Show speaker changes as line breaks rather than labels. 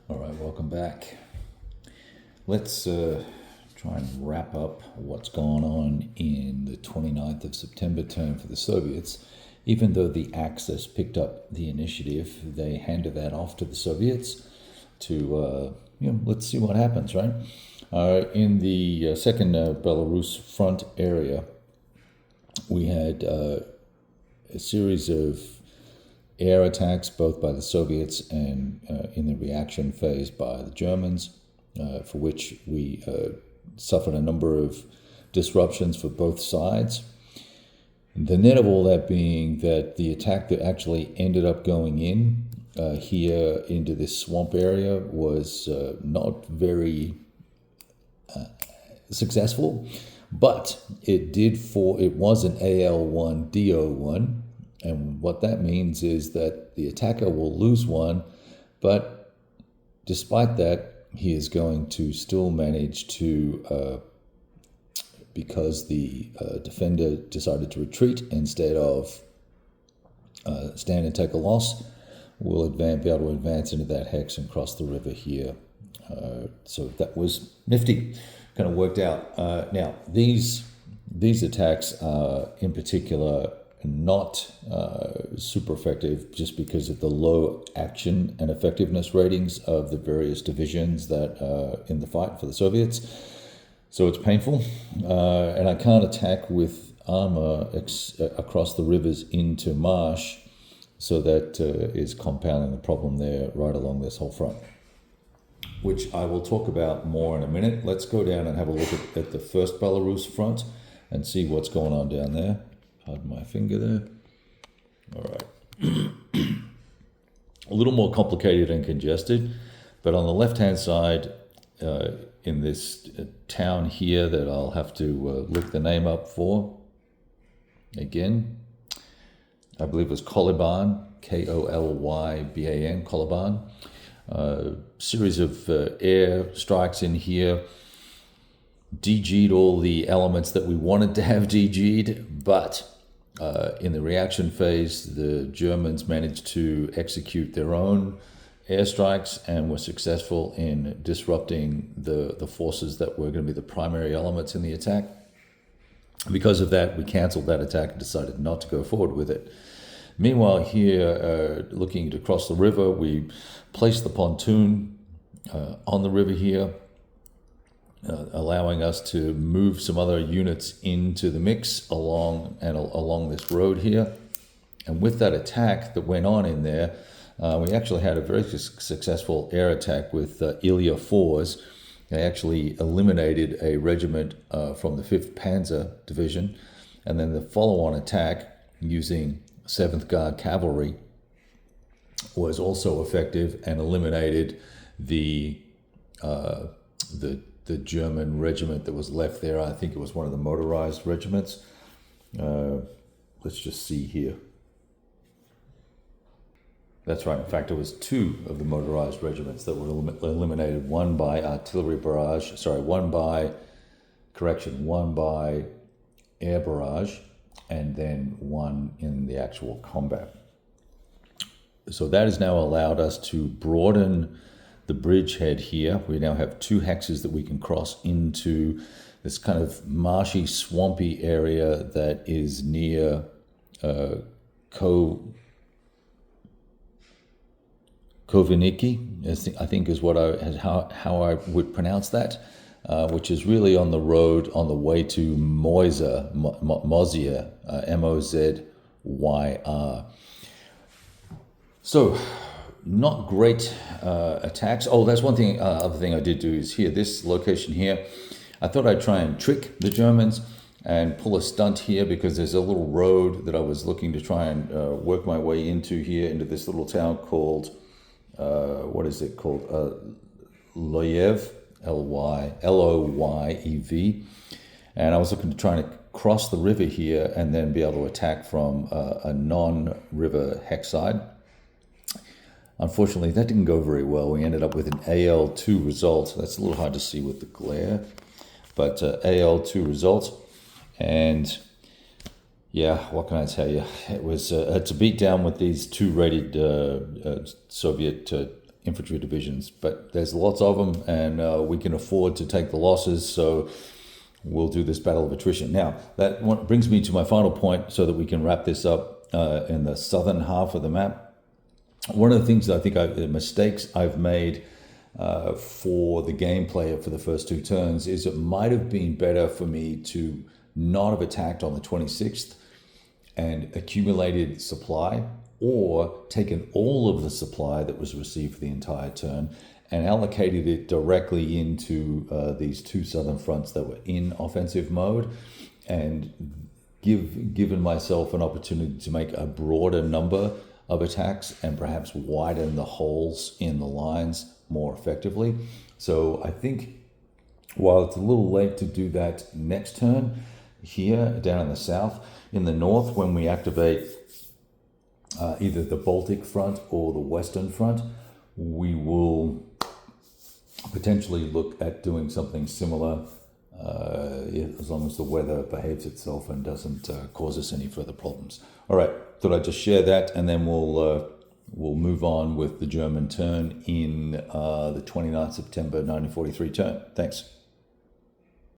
All right, welcome back. Let's try and wrap up what's gone on in the 29th of September term for the Soviets. Even though the Axis picked up the initiative, they handed that off to the Soviets to, let's see what happens, right? In the second Belarus Front area, we had a series of air attacks, both by the Soviets and in the reaction phase by the Germans, for which we suffered a number of disruptions for both sides. The net of all that being that the attack that actually ended up going in here into this swamp area was not very successful, but it was an AL1 DO1. And what that means is that the attacker will lose one, but despite that, he is going to still manage to, because the defender decided to retreat instead of stand and take a loss, will be able to advance into that hex and cross the river here. So that was nifty, kind of worked out. Now, these attacks are in particular not super effective just because of the low action and effectiveness ratings of the various divisions that are in the fight for the Soviets. So it's painful, and I can't attack with armor across the rivers into marsh, so that is compounding the problem there right along this whole front, which I will talk about more in a minute. Let's go down and have a look at the First Belarus Front and see what's going on down there. Pardon my finger there. All right. A little more complicated and congested, but on the left-hand side, in this town here that I'll have to look the name up for, again, I believe it was Kolyban, Kolylban, Kolyban. Series of air strikes in here, DG'd all the elements that we wanted to have DG'd, but in the reaction phase, the Germans managed to execute their own airstrikes and were successful in disrupting the forces that were going to be the primary elements in the attack. Because of that, we canceled that attack and decided not to go forward with it. Meanwhile, here, looking to cross the river, we placed the pontoon on the river here, allowing us to move some other units into the mix along this road here. And with that attack that went on in there, we actually had a very successful air attack with Ilya 4s. They actually eliminated a regiment from the 5th Panzer Division, and then the follow-on attack using 7th Guard Cavalry was also effective and eliminated the German regiment that was left there. I think it was one of the motorized regiments. Let's just see here. That's right. In fact, it was 2 of the motorized regiments that were eliminated. One by artillery barrage. One by air barrage, and then one in the actual combat. So that has now allowed us to broaden the bridgehead here. We now have 2 hexes that we can cross into this kind of marshy, swampy area that is near Koviniki, I think is how I would pronounce that, which is really on the road on the way to Mozya, Mozyr. So, not great attacks. Oh, that's one thing. Other thing I did do is here, this location here. I thought I'd try and trick the Germans and pull a stunt here, because there's a little road that I was looking to try and work my way into here, into this little town called, Lyev, Loyev. And I was looking to try and cross the river here and then be able to attack from a non-river hex side. Unfortunately, that didn't go very well. We ended up with an AL2 result. That's a little hard to see with the glare, but AL2 result. And yeah, what can I tell you? It was to beat down with these 2 rated Soviet infantry divisions, but there's lots of them, and we can afford to take the losses, so we'll do this battle of attrition. Now, that brings me to my final point so that we can wrap this up in the southern half of the map. One of the things that I think the mistakes I've made for the gameplay for the first 2 turns is it might have been better for me to not have attacked on the 26th and accumulated supply, or taken all of the supply that was received for the entire turn and allocated it directly into these 2 southern fronts that were in offensive mode, and given myself an opportunity to make a broader number of attacks and perhaps widen the holes in the lines more effectively. So I think while it's a little late to do that next turn here down in the south, in the north, when we activate either the Baltic front or the Western front, we will potentially look at doing something similar as long as the weather behaves itself and doesn't cause us any further problems. All right, thought I'd just share that, and then we'll move on with the German turn in the 29th September 1943 turn. Thanks.